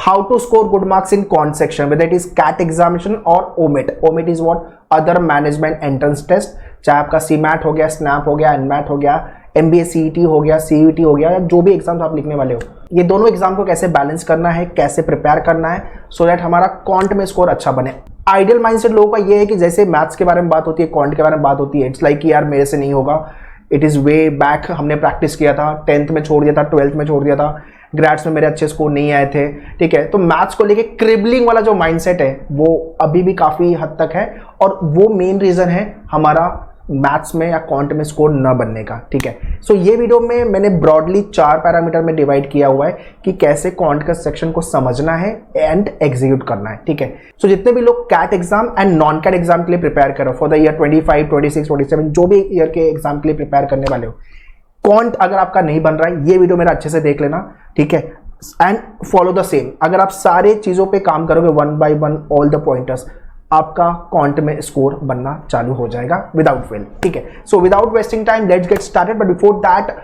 how to score good marks in quant section, whether it is CAT examination or OMIT. OMIT is what? Other management entrance test. चाहे आपका CMAT हो गया, SNAP हो गया, NMAT हो गया, MBA CET हो गया, CUET हो गया, या जो भी एग्जाम आप लिखने वाले हो, ये दोनों एग्जाम को कैसे बैलेंस करना है, कैसे प्रिपेयर करना है, सो दैट हमारा क्वांट में स्कोर अच्छा बने। आइडियल माइंडसेट लोगों का ये है कि जैसे मैथ्स के बारे में बात होती है, क्वांट के बारे में बात होती है, इट्स लाइक कि यार मेरे से नहीं होगा, इट इज़ वे बैक, हमने प्रैक्टिस किया था, 10th में छोड़ दिया था, 12th में छोड़ दिया था, ग्रेड्स में मेरे अच्छे स्कोर नहीं आए थे, ठीक है। तो मैथ्स को लेके क्रिबलिंग वाला जो माइंडसेट है वो अभी भी काफ़ी हद तक है, और वो मेन रीज़न है हमारा मैथ्स में या क्वांट में स्कोर न बनने का, ठीक है। सो ये वीडियो में मैंने ब्रॉडली 4 पैरामीटर में डिवाइड किया हुआ है कि कैसे क्वांट का सेक्शन को समझना है एंड एग्जीक्यूट करना है, ठीक है। सो जितने भी लोग CAT exam and non CAT exam के लिए प्रिपेयर करो फॉर द ईयर 25, 26, 27, जो भी ईयर के एग्जाम के लिए प्रिपेयर करने वाले हो, क्वांट अगर आपका नहीं बन रहा है, ये वीडियो मेरा अच्छे से देख लेना, ठीक है, एंड फॉलो द सेम। अगर आप सारे चीजों पे काम करोगे, 1 by 1 ऑल द पॉइंटर्स, आपका क्वांट में स्कोर बनना चालू हो जाएगा विदाउट फेल, ठीक है। So without wasting time let's get started, but before that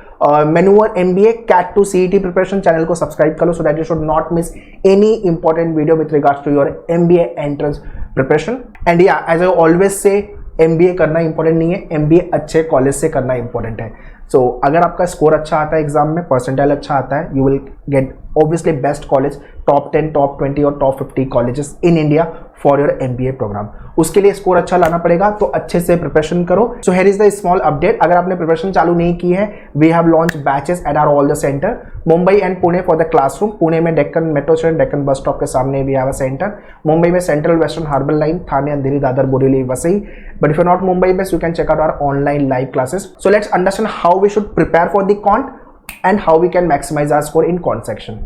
मैन्यूअर MBA CAT to CET preparation channel को सब्सक्राइब कर लो, so that you should not miss any important video with regards to your MBA entrance preparation. And yeah as I always say, MBA करना important नहीं है, MBA अच्छे college से करना important है। सो अगर आपका स्कोर अच्छा आता है एग्जाम में, परसेंटाइल अच्छा आता है, you will get obviously best college, top 10, top 20 और top 50 colleges in India for your MBA programme. उसके लिए स्कोर अच्छा लाना पड़ेगा, तो अच्छे से प्रिपरेशन करो। So here is the small update, अगर आपने प्रिपरेशन चालू नहीं की है, we have launch batches at our all the center, Mumbai and Pune for the classroom. Pune में Deccan metro station, Deccan bus stop के सामने we have a center. Mumbai में central western harbour line, Thane, Andheri, Dadar, Borivali, Vasai. But if you not Mumbai based, you can check out our online live classes. So let's understand how we should prepare for the quant and how we can maximize our score in quant section.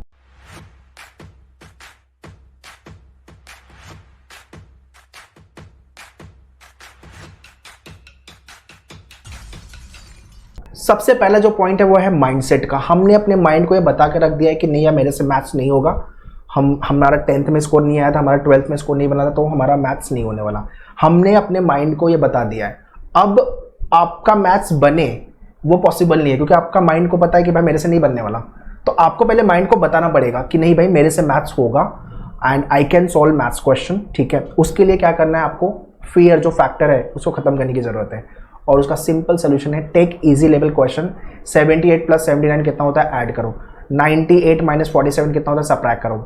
सबसे पहला जो point है वो है mindset का। हमने अपने mind को ये बता के रख दिया है कि नहीं यार मेरे से मैथ्स नहीं होगा, हमारा 10th में स्कोर नहीं आया था, हमारा 12th में स्कोर नहीं बना था, तो हमारा मैथ्स नहीं होने वाला। हमने अपने माइंड को ये बता दिया है। अब आपका मैथ्स बने वो पॉसिबल नहीं है, क्योंकि आपका माइंड को पता है कि भाई मेरे से नहीं बनने वाला। तो आपको पहले माइंड को बताना पड़ेगा कि नहीं भाई मेरे से मैथ्स होगा and I can solve maths question, ठीक है। उसके लिए क्या करना है, आपको फियर जो फैक्टर है उसको खत्म करने की जरूरत है, और उसका सिंपल सोल्यूशन है टेक इजी लेवल क्वेश्चन। 78 + 79 कितना होता है, ऐड करो। 98 - 47 कितना होता है, सबट्रैक्ट करो।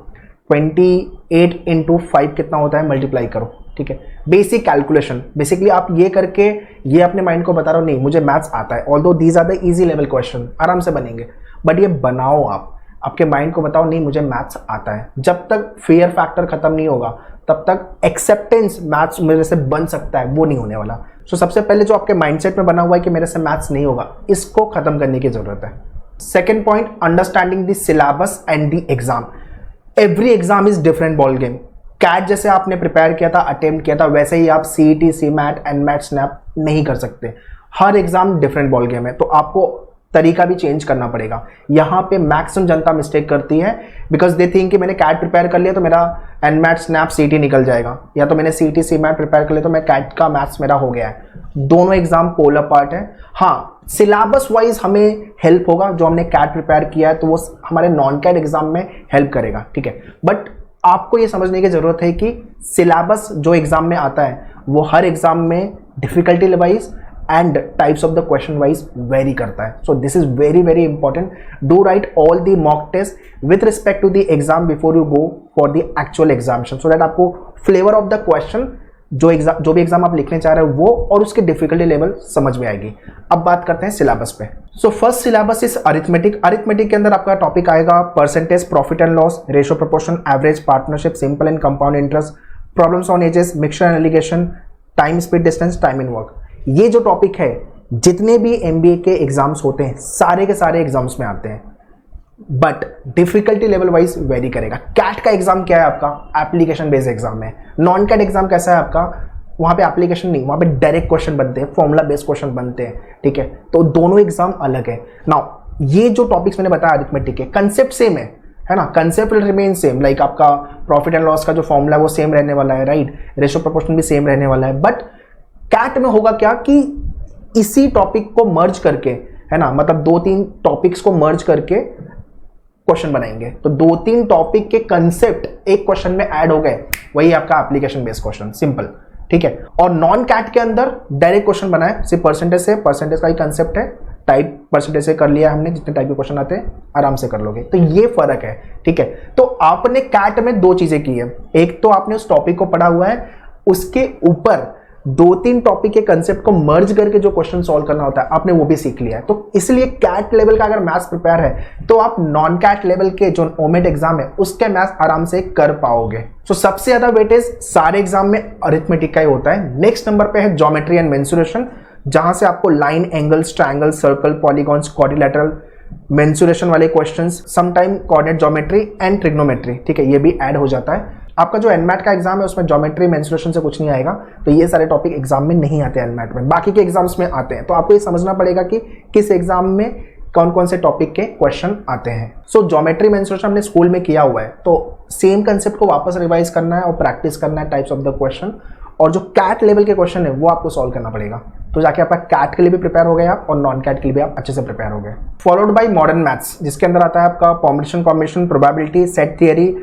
28 × 5 कितना होता है, मल्टीप्लाई करो, ठीक है। बेसिक कैलकुलेशन, बेसिकली आप ये करके ये अपने माइंड को बता रहे हो नहीं मुझे मैथ्स आता है, although these are the easy level question, आराम से बनेंगे, बट ये बनाओ आप आपके माइंड को बताओ नहीं मुझे मैथ्स आता है। जब तक फियर फैक्टर खत्म नहीं होगा तब तक एक्सेप्टेंस मैथ्स मेरे से बन सकता है वो नहीं होने वाला। सो सबसे पहले जो आपके माइंडसेट में बना हुआ है कि मेरे से मैथ्स नहीं होगा, इसको खत्म करने की जरूरत है। Second point, understanding the syllabus and the exam. Every exam is different ball game. CAT जैसे आपने प्रिपेयर किया था, अटेम्प्ट किया था, वैसे ही आप CET, CMAT, NMAT, SNAP नहीं कर सकते। हर एग्जाम डिफरेंट बॉल गेम है, तो आपको तरीका भी चेंज करना पड़ेगा। यहाँ पे मैक्सिमम जनता मिस्टेक करती है, बिकॉज दे थिंक कि मैंने कैट प्रिपेयर कर लिया तो मेरा NMAT, SNAP, CET निकल जाएगा, या तो मैंने CET, CMAT प्रिपेयर कर लिया तो मैं कैट का मैथ्स मेरा हो गया है। दोनों एग्जाम पोलर पार्ट है। हाँ, सिलेबस वाइज हमें हेल्प होगा, जो हमने कैट प्रिपेयर किया है तो वो हमारे नॉन कैट एग्जाम में हेल्प करेगा, ठीक है। बट आपको ये समझने की जरूरत है कि सिलेबस जो एग्जाम में आता है वो हर एग्जाम में difficulty wise and types of the question wise vary करता है। So this is very very important. Do write all the mock test with respect to the exam before you go for the actual examination, so that आपको flavour of the question जो भी exam आप लिखने चाह रहे हो वो और उसके डिफिकल्टी लेवल समझ में आएगी। अब बात करते हैं सिलेबस पे। So first syllabus is arithmetic. Arithmetic के अंदर आपका टॉपिक आएगा percentage, profit and loss, ratio proportion, average, partnership, simple and compound interest, problems on edges, mixture and allegation, time, speed, distance, time in work. ये जो topic है जितने भी MBA के एग्जाम्स होते हैं सारे के सारे एग्जाम्स में आते हैं, but difficulty level wise very करेगा। कैट का एग्जाम क्या है आपका, एप्लीकेशन बेस्ड एग्जाम है। नॉन कैट एग्जाम कैसा है आपका, वहां पे एप्लीकेशन नहीं, वहां पे डायरेक्ट क्वेश्चन बनते हैं, फॉर्मूला बेस्ड क्वेश्चन बनते हैं, ठीक है। तो दोनों एग्जाम अलग है। नाउ ये जो टॉपिक्स मैंने बताया अरिथमेटिक के, कंसेप्ट सेम है ना, concept will remain same. Like आपका प्रॉफिट एंड लॉस का जो फॉर्मूला है वो सेम रहने वाला है, राइट। रेशियो प्रोपोर्शन भी सेम रहने वाला है। बट कैट में होगा क्या कि इसी टॉपिक को मर्ज करके, है ना, मतलब 2-3 टॉपिक्स को मर्ज करके क्वेश्चन बनाएंगे। तो 2-3 टॉपिक के कंसेप्ट एक क्वेश्चन में ऐड हो गए, वही आपका एप्लीकेशन बेस्ड क्वेश्चन, सिंपल, ठीक है। और नॉन कैट के अंदर डायरेक्ट क्वेश्चन बनाए, सिर्फ परसेंटेज से, परसेंटेज का ही कंसेप्ट है, टाइप परसेंटेज से कर लिया हमने, जितने टाइप के क्वेश्चन आते हैं आराम से कर लोगे। तो ये फर्क है, ठीक है। तो आपने कैट में 2 चीजें की है, एक तो आपने उस टॉपिक को पढ़ा हुआ है, उसके ऊपर 2-3 टॉपिक के कंसेप्ट को मर्ज करके जो क्वेश्चन सॉल्व करना होता है आपने वो भी सीख लिया है। तो इसलिए कैट लेवल का अगर मैथ्स प्रिपेयर है तो आप नॉन कैट लेवल के जो ओमेट एग्जाम है उसके मैथ्स आराम से कर पाओगे। तो सबसे ज्यादा वेटेज सारे एग्जाम में अरिथमेटिक का ही होता है। नेक्स्ट नंबर पे है ज्योमेट्री एंड मेंसुरेशन, जहां से आपको line, angles, triangle, circle, polygons, quadrilateral, mensuration वाले questions, sometime coordinate geometry and trigonometry, ठीक है, ये भी ऐड हो जाता है। आपका जो एनमैट का एग्जाम है उसमें ज्योमेट्री, मेंसुरेशन से कुछ नहीं आएगा, तो ये सारे टॉपिक एग्जाम में नहीं आते एनमैट में, बाकी के एग्जाम्स में आते हैं। तो आपको ये समझना पड़ेगा कि किस एग्जाम में कौन कौन से टॉपिक के क्वेश्चन आते हैं। सो ज्योमेट्री, मेंसुरेशन हमने स्कूल में किया हुआ है, तो सेम कंसेप्ट को वापस रिवाइज करना है और प्रैक्टिस करना है टाइप्स ऑफ द क्वेश्चन, और जो कैट लेवल के क्वेश्चन है वो आपको सॉल्व करना पड़ेगा। तो जाके आपका कैट के लिए भी प्रिपेयर हो गए आप, और नॉन कैट के लिए भी आप अच्छे से प्रिपेयर हो गए। फॉलोड बाय मॉडर्न मैथ्स, जिसके अंदर आता है आपका permutation, combination, probability, set theory,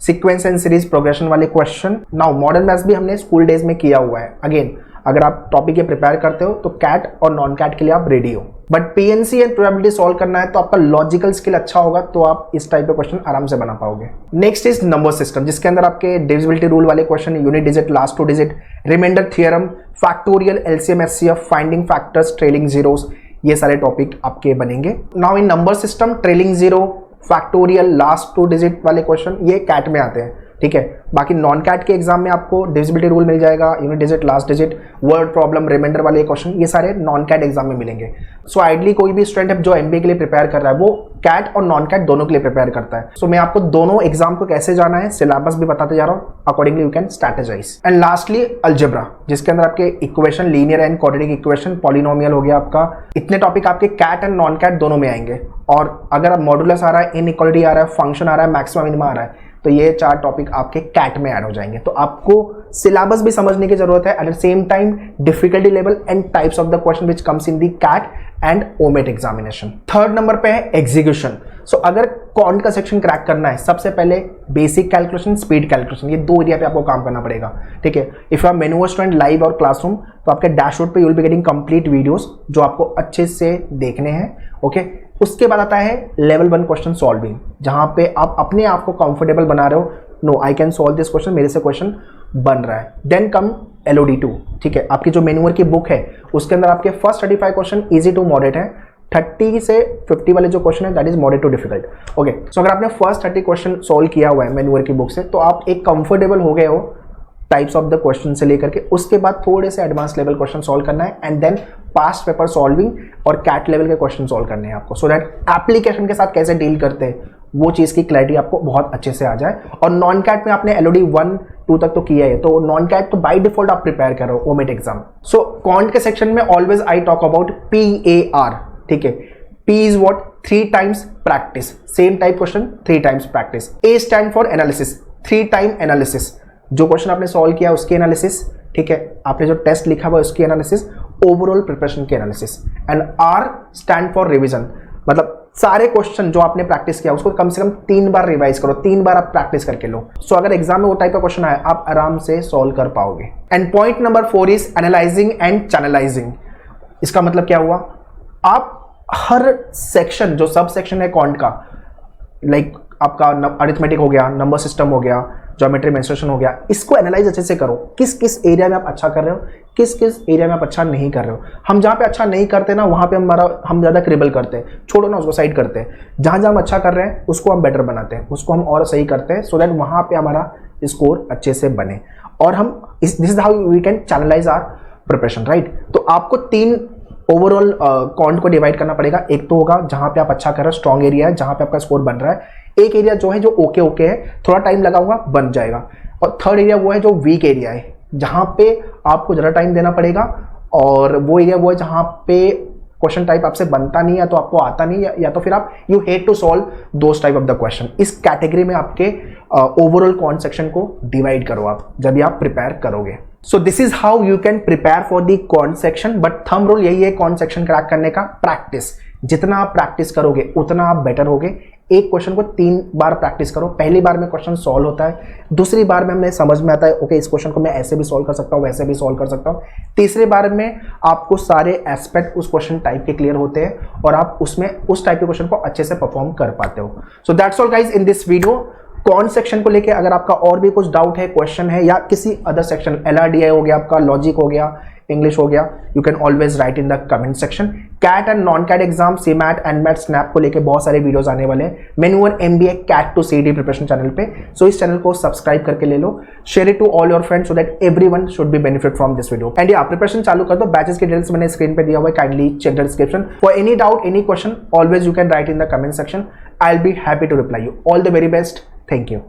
sequence and series progression वाले क्वेश्चन। नाउ मॉडर्न मैथ्स भी हमने स्कूल डेज में किया हुआ है। अगेन अगर आप टॉपिक के प्रिपेयर करते हो तो कैट और नॉन कैट के लिए आप रेडी हो, but PNC and probability solve करना है तो आपका लॉजिकल स्किल अच्छा होगा, तो आप इस टाइप के क्वेश्चन आराम से बना पाओगे। नेक्स्ट इज नंबर सिस्टम, जिसके अंदर आपके डिविजिबिलिटी रूल वाले question, unit digit, last 2 digit, remainder theorem, factorial, LCM, HCF, finding factors, trailing zeros, ये सारे टॉपिक आपके बनेंगे। Now in number system, trailing zero, factorial, last 2 digit वाले क्वेश्चन ये कैट में आते हैं, ठीक है। बाकी नॉन कैट के एग्जाम में आपको डिविजिबिलिटी रूल मिल जाएगा, unit digit, last digit, word problem, remainder वाले क्वेश्चन, ये सारे नॉन कैट एग्जाम में मिलेंगे। सो आइडली कोई भी स्टूडेंट जो एमबीए के लिए प्रिपेयर कर रहा है वो कैट और नॉन कैट दोनों के लिए प्रिपेयर करता है। सो मैं आपको दोनों एग्जाम को कैसे जाना है सिलेबस भी बताते जा रहा हूँ, accordingly you can strategise. And lastly algebra, जिसके अंदर आपके equation, linear and quadratic equation, polynomial हो गया आपका, इतने टॉपिक आपके कैट एंड नॉन कैट दोनों में आएंगे। और अगर आप मॉडुलस आ रहा है, इनइक्वालिटी आ रहा है, फंक्शन आ रहा है, मैक्सिमम मिनिमम आ रहा है, तो ये 4 टॉपिक आपके कैट में ऐड हो जाएंगे। तो आपको सिलेबस भी समझने की जरूरत है, at the same time difficulty level and types of the question which comes in the CAT and OMET examination. Third number पे है एग्जीक्यूशन। सो अगर क्वांट का सेक्शन क्रैक करना है, सबसे पहले बेसिक कैलकुलेशन, स्पीड कैलकुलेशन, ये 2 एरिया पे आपको काम करना पड़ेगा, ठीक है। इफ यू आर मेनुअर स्टूडेंट लाइव और क्लासरूम, तो आपके डैशबोर्ड पे you will be getting complete videos जो आपको अच्छे से देखने हैं, ओके। उसके बाद आता है लेवल 1 क्वेश्चन सॉल्विंग, जहां पे आप अपने आप को कंफर्टेबल बना रहे हो, no I can solve this question, मेरे से क्वेश्चन बन रहा है। देन कम LOD2, ठीक है। आपकी जो मेनुअर की बुक है उसके अंदर आपके first 35 question easy to moderate है, 30 से 50 वाले जो क्वेश्चन है that is moderate to difficult, okay. So अगर आपने फर्स्ट 30 क्वेश्चन सॉल्व किया हुआ है मेनुअर की बुक से, तो आप एक कंफर्टेबल हो गए हो टाइप्स ऑफ द क्वेश्चन से लेकर के। उसके बाद थोड़े से एडवांस लेवल क्वेश्चन सॉल्व करना है, and then past paper solving और कैट लेवल के क्वेश्चन सॉल्व करने हैं आपको, सो दैट एप्लीकेशन के साथ कैसे डील करते हैं वो चीज की क्लैरिटी आपको बहुत अच्छे से आ जाए। और नॉन कैट में आपने LOD 1, 2 तक तो किया है, तो नॉन कैट तो बाय डिफॉल्ट आप प्रिपेयर करो ओमेट एग्जाम। सो क्वांट के सेक्शन में always I talk about PAR, ठीक है। P is what? 3 times practice. Same type question, 3 times practice. A stand for analysis, 3 time analysis. जो क्वेश्चन आपने solve किया उसकी एनालिसिस, ठीक है। आपने जो टेस्ट लिखा हुआ उसकी एनालिसिस, ओवरऑल प्रिपरेशन की analysis. And R stand for revision, मतलब सारे क्वेश्चन जो आपने प्रैक्टिस किया उसको कम से कम 3 बार रिवाइज करो, 3 बार आप प्रैक्टिस करके लो। सो अगर एग्जाम में वो टाइप का क्वेश्चन आए आप आराम से सॉल्व कर पाओगे। And point number 4 is analysing and channelising. इसका मतलब क्या हुआ, आप हर सेक्शन जो सब सेक्शन है क्वांट का, लाइक आपका अरिथमेटिक हो गया, नंबर सिस्टम हो गया, ज्योमेट्री, मेंसुरेशन हो गया, इसको एनालाइज अच्छे से करो। किस किस एरिया में आप अच्छा कर रहे हो, किस किस एरिया में आप अच्छा नहीं कर रहे हो। हम जहाँ पे अच्छा नहीं करते ना वहाँ पे हम ज़्यादा क्रिबल करते हैं, छोड़ो ना उसको साइड करते हैं। जहाँ जहाँ हम अच्छा कर रहे हैं उसको हम बेटर बनाते हैं, उसको हम और सही करते हैं, सो दैट वहाँ पे हमारा स्कोर अच्छे से बने। और हम this is how we can channelize our preparation, right. तो आपको 3 ओवरऑल क्वांट को डिवाइड करना पड़ेगा। एक तो होगा जहां पे आप अच्छा कर रहे हो, स्ट्रॉन्ग एरिया है जहां पे आपका स्कोर बन रहा है। एक एरिया जो है जो ओके है, थोड़ा टाइम लगाऊंगा बन जाएगा। और थर्ड एरिया वो है जो वीक एरिया है, जहां पे आपको ज़रा टाइम देना पड़ेगा। और वो एरिया वो है जहां पे क्वेश्चन टाइप आपसे बनता नहीं है, तो आपको आता नहीं है, या तो फिर आप you hate to solve those type of the question. इस कैटेगरी में आपके ओवरऑल क्वांट सेक्शन को डिवाइड करो आप जब भी आप प्रिपेयर करोगे। So this is how you can prepare for the quant section. But thumb rule यही है क्वांट सेक्शन क्रैक करने का, प्रैक्टिस। जितना आप प्रैक्टिस करोगे उतना आप बेटर होगे। एक क्वेश्चन को 3 बार प्रैक्टिस करो। पहली बार में क्वेश्चन सॉल्व होता है, दूसरी बार में हमें समझ में आता है ओके इस क्वेश्चन को मैं ऐसे भी सॉल्व कर सकता हूँ, वैसे भी सॉल्व कर सकता हूँ। तीसरी बार में आपको सारे एस्पेक्ट उस क्वेश्चन टाइप के क्लियर होते हैं और आप उसमें उस टाइप के क्वेश्चन को अच्छे से परफॉर्म कर पाते हो। So that's all guys in this video. कौन सेक्शन को लेके अगर आपका और भी कुछ डाउट है, क्वेश्चन है, या किसी अदर सेक्शन, LRDI हो गया आपका, लॉजिक हो गया, इंग्लिश हो गया, you can always write in the comment section. CAT and non CAT exam, CMAT, NMAT, SNAP को लेके बहुत सारे वीडियोस आने वाले हैं मैन्यूअर MBA CAT to CD preparation channel पे। सो इस चैनल को सब्सक्राइब करके ले लो, share it to all your friends so that everyone should be benefit from this video. And yeah preparation चालू कर दो, बैचेस के डिटेल्स मैंने स्क्रीन पे दिया हुआ है, kindly check the description. For any doubt, any question, always you can write in the comment section. I will be happy to reply you. All the very best, thank you.